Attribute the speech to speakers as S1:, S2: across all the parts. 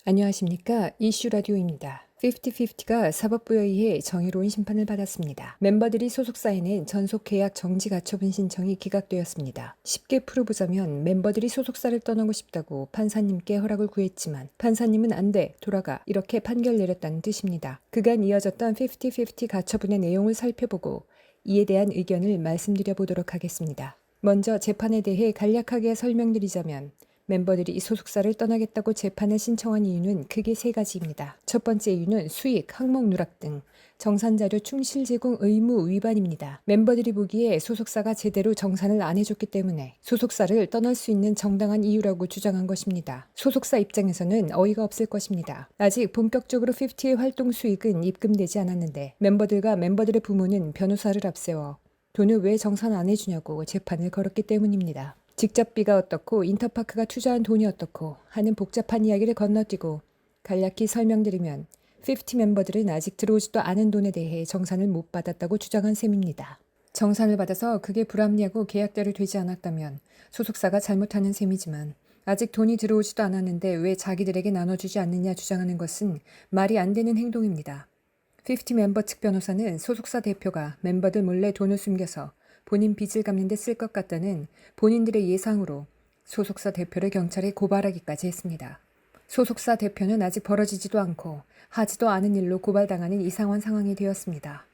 S1: 안녕하십니까. 이슈 라디오입니다. 50-50가 사법부에 의해 정의로운 심판을 받았습니다. 멤버들이 소속사에 낸 전속계약 정지 가처분 신청이 기각되었습니다. 쉽게 풀어보자면 멤버들이 소속사를 떠나고 싶다고 판사님께 허락을 구했지만 판사님은 안 돼, 돌아가 이렇게 판결 내렸다는 뜻입니다. 그간 이어졌던 50-50 가처분의 내용을 살펴보고 이에 대한 의견을 말씀드려 보도록 하겠습니다. 먼저 재판에 대해 간략하게 설명드리자면 멤버들이 소속사를 떠나겠다고 재판을 신청한 이유는 크게 세 가지입니다. 첫 번째 이유는 수익, 항목 누락 등 정산자료 충실 제공 의무 위반입니다. 멤버들이 보기에 소속사가 제대로 정산을 안 해줬기 때문에 소속사를 떠날 수 있는 정당한 이유라고 주장한 것입니다. 소속사 입장에서는 어이가 없을 것입니다. 아직 본격적으로 50의 활동 수익은 입금되지 않았는데 멤버들과 멤버들의 부모는 변호사를 앞세워 돈을 왜 정산 안 해주냐고 재판을 걸었기 때문입니다. 직접비가 어떻고 인터파크가 투자한 돈이 어떻고 하는 복잡한 이야기를 건너뛰고 간략히 설명드리면 50 멤버들은 아직 들어오지도 않은 돈에 대해 정산을 못 받았다고 주장한 셈입니다. 정산을 받아서 그게 불합리하고 계약대로 되지 않았다면 소속사가 잘못하는 셈이지만 아직 돈이 들어오지도 않았는데 왜 자기들에게 나눠주지 않느냐 주장하는 것은 말이 안 되는 행동입니다. 50 멤버 측 변호사는 소속사 대표가 멤버들 몰래 돈을 숨겨서 본인 빚을 갚는 데 쓸 것 같다는 본인들의 예상으로 소속사 대표를 경찰에 고발하기까지 했습니다. 소속사 대표는 아직 벌어지지도 않고 하지도 않은 일로 고발당하는 이상한 상황이 되었습니다.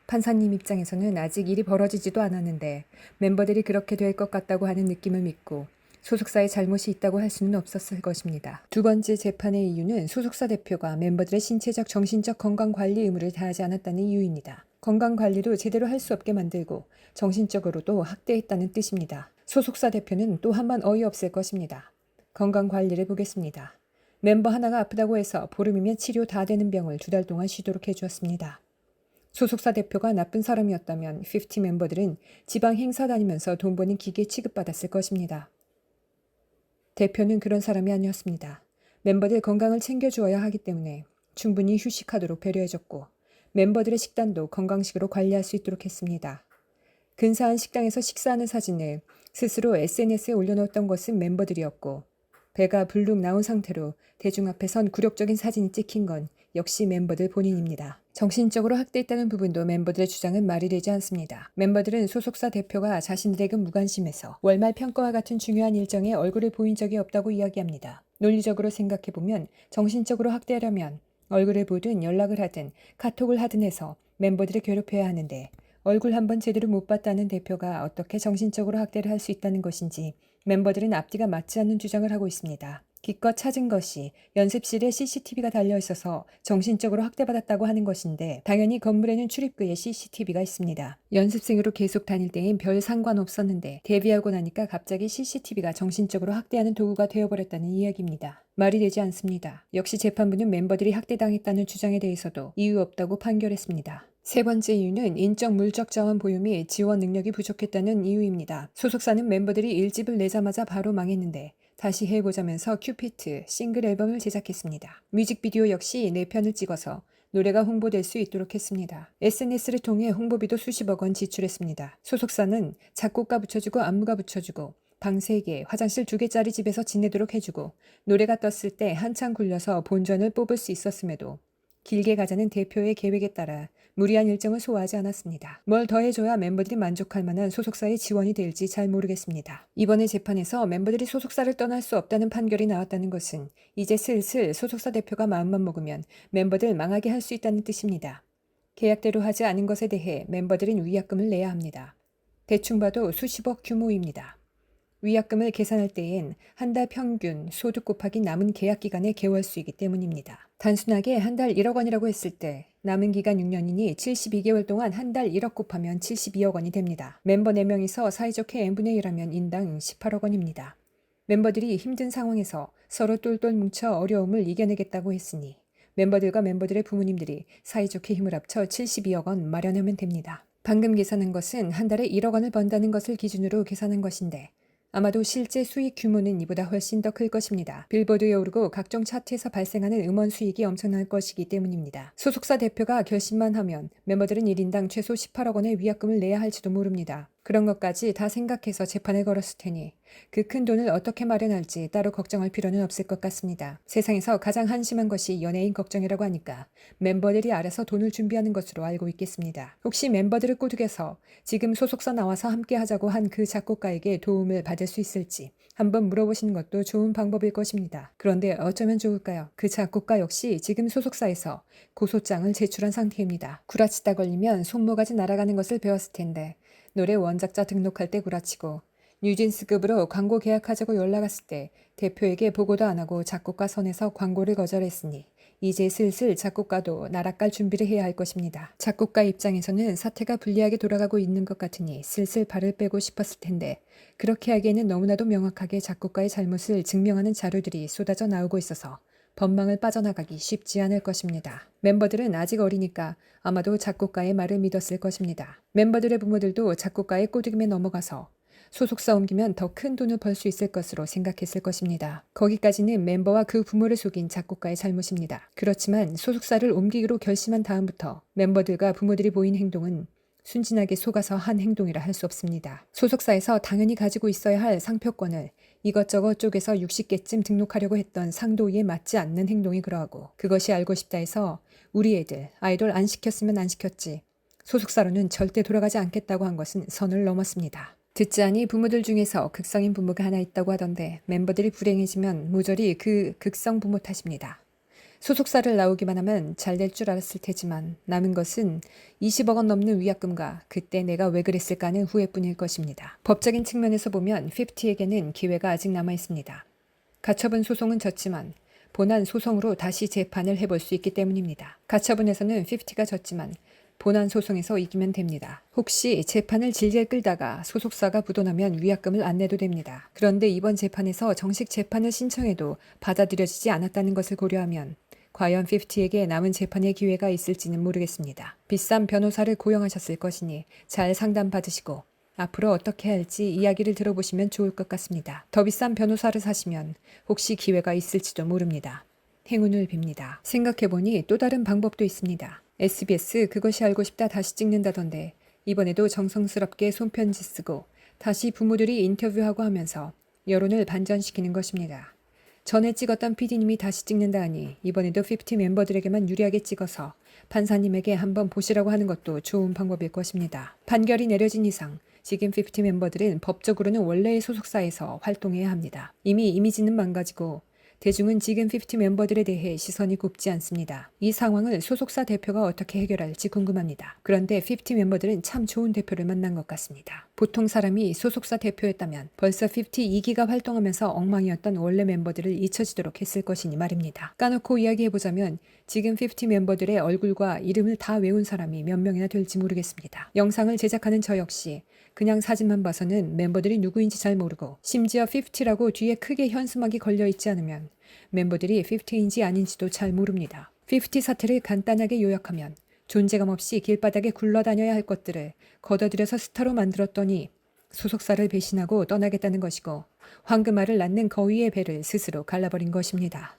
S1: 판사님 입장에서는 아직 일이 벌어지지도 않았는데 멤버들이 그렇게 될 것 같다고 하는 느낌을 믿고 소속사의 잘못이 있다고 할 수는 없었을 것입니다. 두 번째 재판의 이유는 소속사 대표가 멤버들의 신체적, 정신적 건강관리 의무를 다하지 않았다는 이유입니다. 건강관리도 제대로 할 수 없게 만들고 정신적으로도 학대했다는 뜻입니다. 소속사 대표는 또 한 번 어이없을 것입니다. 건강관리를 보겠습니다. 멤버 하나가 아프다고 해서 보름이면 치료 다 되는 병을 2달 동안 쉬도록 해주었습니다. 소속사 대표가 나쁜 사람이었다면 50 멤버들은 지방 행사 다니면서 돈 버는 기계 취급받았을 것입니다. 대표는 그런 사람이 아니었습니다. 멤버들 건강을 챙겨주어야 하기 때문에 충분히 휴식하도록 배려해줬고 멤버들의 식단도 건강식으로 관리할 수 있도록 했습니다. 근사한 식당에서 식사하는 사진을 스스로 SNS에 올려놓았던 것은 멤버들이었고 배가 불룩 나온 상태로 대중 앞에선 굴욕적인 사진이 찍힌 건 역시 멤버들 본인입니다. 정신적으로 학대했다는 부분도 멤버들의 주장은 말이 되지 않습니다. 멤버들은 소속사 대표가 자신들에게 무관심해서 월말 평가와 같은 중요한 일정에 얼굴을 보인 적이 없다고 이야기합니다. 논리적으로 생각해보면 정신적으로 학대하려면 얼굴을 보든 연락을 하든 카톡을 하든 해서 멤버들을 괴롭혀야 하는데 얼굴 한번 제대로 못 봤다는 대표가 어떻게 정신적으로 학대를 할 수 있다는 것인지 멤버들은 앞뒤가 맞지 않는 주장을 하고 있습니다. 기껏 찾은 것이 연습실에 CCTV가 달려 있어서 정신적으로 학대받았다고 하는 것인데 당연히 건물에는 출입구에 CCTV가 있습니다. 연습생으로 계속 다닐 때엔 별 상관없었는데 데뷔하고 나니까 갑자기 CCTV가 정신적으로 학대하는 도구가 되어버렸다는 이야기입니다. 말이 되지 않습니다. 역시 재판부는 멤버들이 학대당했다는 주장에 대해서도 이유 없다고 판결했습니다. 세 번째 이유는 인적 물적 자원 보유 및 지원 능력이 부족했다는 이유입니다. 소속사는 멤버들이 1집을 내자마자 바로 망했는데 다시 해보자면서 큐피트 싱글 앨범을 제작했습니다. 뮤직비디오 역시 4편을 찍어서 노래가 홍보될 수 있도록 했습니다. SNS를 통해 홍보비도 수십억 원 지출했습니다. 소속사는 작곡가 붙여주고 안무가 붙여주고 방 3개, 화장실 2개짜리 집에서 지내도록 해주고 노래가 떴을 때 한창 굴려서 본전을 뽑을 수 있었음에도 길게 가자는 대표의 계획에 따라 무리한 일정을 소화하지 않았습니다. 뭘 더해줘야 멤버들이 만족할 만한 소속사의 지원이 될지 잘 모르겠습니다. 이번에 재판에서 멤버들이 소속사를 떠날 수 없다는 판결이 나왔다는 것은 이제 슬슬 소속사 대표가 마음만 먹으면 멤버들 망하게 할 수 있다는 뜻입니다. 계약대로 하지 않은 것에 대해 멤버들은 위약금을 내야 합니다. 대충 봐도 수십억 규모입니다. 위약금을 계산할 때엔 한 달 평균 소득 곱하기 남은 계약 기간의 개월 수이기 때문입니다. 단순하게 한 달 1억 원이라고 했을 때 남은 기간 6년이니 72개월 동안 한 달 1억 곱하면 72억 원이 됩니다. 멤버 4명이서 사이좋게 n분의 1하면 인당 18억 원입니다. 멤버들이 힘든 상황에서 서로 똘똘 뭉쳐 어려움을 이겨내겠다고 했으니 멤버들과 멤버들의 부모님들이 사이좋게 힘을 합쳐 72억 원 마련하면 됩니다. 방금 계산한 것은 한 달에 1억 원을 번다는 것을 기준으로 계산한 것인데 아마도 실제 수익 규모는 이보다 훨씬 더 클 것입니다. 빌보드에 오르고 각종 차트에서 발생하는 음원 수익이 엄청날 것이기 때문입니다. 소속사 대표가 결심만 하면 멤버들은 1인당 최소 18억 원의 위약금을 내야 할지도 모릅니다. 그런 것까지 다 생각해서 재판을 걸었을 테니 그 큰 돈을 어떻게 마련할지 따로 걱정할 필요는 없을 것 같습니다. 세상에서 가장 한심한 것이 연예인 걱정이라고 하니까 멤버들이 알아서 돈을 준비하는 것으로 알고 있겠습니다. 혹시 멤버들을 꼬드겨서 지금 소속사 나와서 함께 하자고 한 그 작곡가에게 도움을 받을 수 있을지 한번 물어보시는 것도 좋은 방법일 것입니다. 그런데 어쩌면 좋을까요? 그 작곡가 역시 지금 소속사에서 고소장을 제출한 상태입니다. 구라치다 걸리면 손모가지 날아가는 것을 배웠을 텐데 노래 원작자 등록할 때 구라치고 뉴진스급으로 광고 계약하자고 연락왔을 때 대표에게 보고도 안 하고 작곡가 선에서 광고를 거절했으니 이제 슬슬 작곡가도 나락갈 준비를 해야 할 것입니다. 작곡가 입장에서는 사태가 불리하게 돌아가고 있는 것 같으니 슬슬 발을 빼고 싶었을 텐데 그렇게 하기에는 너무나도 명확하게 작곡가의 잘못을 증명하는 자료들이 쏟아져 나오고 있어서 법망을 빠져나가기 쉽지 않을 것입니다. 멤버들은 아직 어리니까 아마도 작곡가의 말을 믿었을 것입니다. 멤버들의 부모들도 작곡가의 꼬드김에 넘어가서 소속사 옮기면 더 큰 돈을 벌 수 있을 것으로 생각했을 것입니다. 거기까지는 멤버와 그 부모를 속인 작곡가의 잘못입니다. 그렇지만 소속사를 옮기기로 결심한 다음부터 멤버들과 부모들이 보인 행동은 순진하게 속아서 한 행동이라 할 수 없습니다. 소속사에서 당연히 가지고 있어야 할 상표권을 이것저것 쪼개서 60개쯤 등록하려고 했던 상도위에 맞지 않는 행동이 그러하고 그것이 알고 싶다 해서 우리 애들 아이돌 안 시켰으면 안 시켰지 소속사로는 절대 돌아가지 않겠다고 한 것은 선을 넘었습니다. 듣지 않니 부모들 중에서 극성인 부모가 하나 있다고 하던데 멤버들이 불행해지면 모조리 그 극성 부모 탓입니다. 소속사를 나오기만 하면 잘 될 줄 알았을 테지만 남은 것은 20억 원 넘는 위약금과 그때 내가 왜 그랬을까는 후회뿐일 것입니다. 법적인 측면에서 보면 50에게는 기회가 아직 남아 있습니다. 가처분 소송은 졌지만 본안 소송으로 다시 재판을 해볼 수 있기 때문입니다. 가처분에서는 50가 졌지만 본안 소송에서 이기면 됩니다. 혹시 재판을 질질 끌다가 소속사가 부도나면 위약금을 안 내도 됩니다. 그런데 이번 재판에서 정식 재판을 신청해도 받아들여지지 않았다는 것을 고려하면 과연 50에게 남은 재판의 기회가 있을지는 모르겠습니다. 비싼 변호사를 고용하셨을 것이니 잘 상담받으시고 앞으로 어떻게 할지 이야기를 들어보시면 좋을 것 같습니다. 더 비싼 변호사를 사시면 혹시 기회가 있을지도 모릅니다. 행운을 빕니다. 생각해보니 또 다른 방법도 있습니다. SBS 그것이 알고 싶다 다시 찍는다던데 이번에도 정성스럽게 손편지 쓰고 다시 부모들이 인터뷰하고 하면서 여론을 반전시키는 것입니다. 전에 찍었던 PD님이 다시 찍는다 하니 이번에도 50 멤버들에게만 유리하게 찍어서 판사님에게 한번 보시라고 하는 것도 좋은 방법일 것입니다. 판결이 내려진 이상 지금 50 멤버들은 법적으로는 원래의 소속사에서 활동해야 합니다. 이미 이미지는 망가지고 대중은 지금 50 멤버들에 대해 시선이 곱지 않습니다. 이 상황을 소속사 대표가 어떻게 해결할지 궁금합니다. 그런데 50 멤버들은 참 좋은 대표를 만난 것 같습니다. 보통 사람이 소속사 대표였다면 벌써 52기가 활동하면서 엉망이었던 원래 멤버들을 잊혀지도록 했을 것이니 말입니다. 까놓고 이야기해보자면 지금 50 멤버들의 얼굴과 이름을 다 외운 사람이 몇 명이나 될지 모르겠습니다. 영상을 제작하는 저 역시 그냥 사진만 봐서는 멤버들이 누구인지 잘 모르고 심지어 50라고 뒤에 크게 현수막이 걸려있지 않으면 멤버들이 50인지 아닌지도 잘 모릅니다. 50 사태를 간단하게 요약하면 존재감 없이 길바닥에 굴러다녀야 할 것들을 걷어들여서 스타로 만들었더니 소속사를 배신하고 떠나겠다는 것이고 황금알을 낳는 거위의 배를 스스로 갈라버린 것입니다.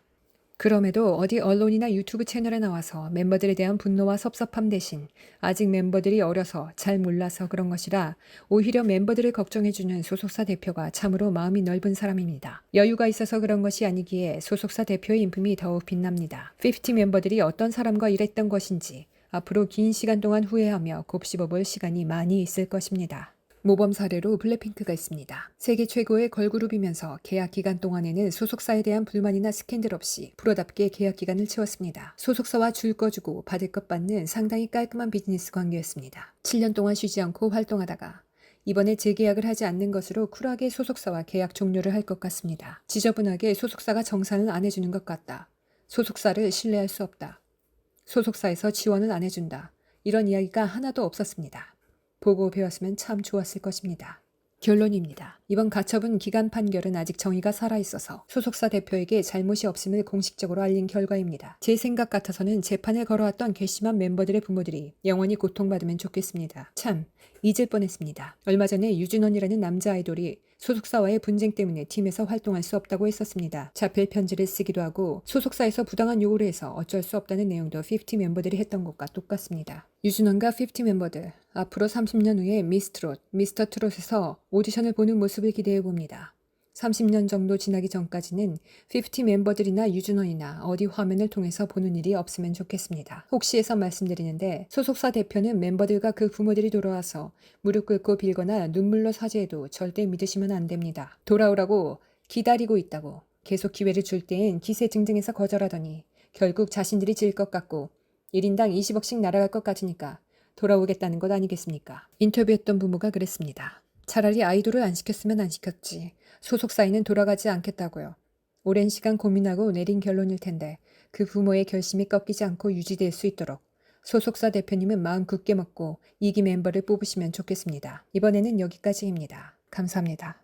S1: 그럼에도 어디 언론이나 유튜브 채널에 나와서 멤버들에 대한 분노와 섭섭함 대신 아직 멤버들이 어려서 잘 몰라서 그런 것이라 오히려 멤버들을 걱정해주는 소속사 대표가 참으로 마음이 넓은 사람입니다. 여유가 있어서 그런 것이 아니기에 소속사 대표의 인품이 더욱 빛납니다. 50 멤버들이 어떤 사람과 일했던 것인지 앞으로 긴 시간 동안 후회하며 곱씹어볼 시간이 많이 있을 것입니다. 모범 사례로 블랙핑크가 있습니다. 세계 최고의 걸그룹이면서 계약 기간 동안에는 소속사에 대한 불만이나 스캔들 없이 프로답게 계약 기간을 채웠습니다. 소속사와 줄 거 주고 받을 것 받는 상당히 깔끔한 비즈니스 관계였습니다. 7년 동안 쉬지 않고 활동하다가 이번에 재계약을 하지 않는 것으로 쿨하게 소속사와 계약 종료를 할 것 같습니다. 지저분하게 소속사가 정산을 안 해주는 것 같다. 소속사를 신뢰할 수 없다. 소속사에서 지원을 안 해준다. 이런 이야기가 하나도 없었습니다. 보고 배웠으면 참 좋았을 것입니다. 결론입니다. 이번 가처분 기간 판결은 아직 정의가 살아있어서 소속사 대표에게 잘못이 없음을 공식적으로 알린 결과입니다. 제 생각 같아서는 재판을 걸어왔던 괘씸한 멤버들의 부모들이 영원히 고통받으면 좋겠습니다. 참, 잊을 뻔했습니다. 얼마 전에 유준원이라는 남자 아이돌이 소속사와의 분쟁 때문에 팀에서 활동할 수 없다고 했었습니다. 자필 편지를 쓰기도 하고 소속사에서 부당한 요구를 해서 어쩔 수 없다는 내용도 50 멤버들이 했던 것과 똑같습니다. 유준원과 50 멤버들, 앞으로 30년 후에 미스트롯, 미스터 트롯에서 오디션을 보는 모습을 기대해 봅니다. 30년 정도 지나기 전까지는 50 멤버들이나 유준원이나 어디 화면을 통해서 보는 일이 없으면 좋겠습니다. 혹시 해서 말씀드리는데 소속사 대표는 멤버들과 그 부모들이 돌아와서 무릎 꿇고 빌거나 눈물로 사죄해도 절대 믿으시면 안 됩니다. 돌아오라고 기다리고 있다고 계속 기회를 줄 때엔 기세등등해서 거절하더니 결국 자신들이 질 것 같고 1인당 20억씩 날아갈 것 같으니까 돌아오겠다는 것 아니겠습니까? 인터뷰했던 부모가 그랬습니다. 차라리 아이돌을 안 시켰으면 안 시켰지. 소속사에는 돌아가지 않겠다고요. 오랜 시간 고민하고 내린 결론일 텐데 그 부모의 결심이 꺾이지 않고 유지될 수 있도록 소속사 대표님은 마음 굳게 먹고 2기 멤버를 뽑으시면 좋겠습니다. 이번에는 여기까지입니다. 감사합니다.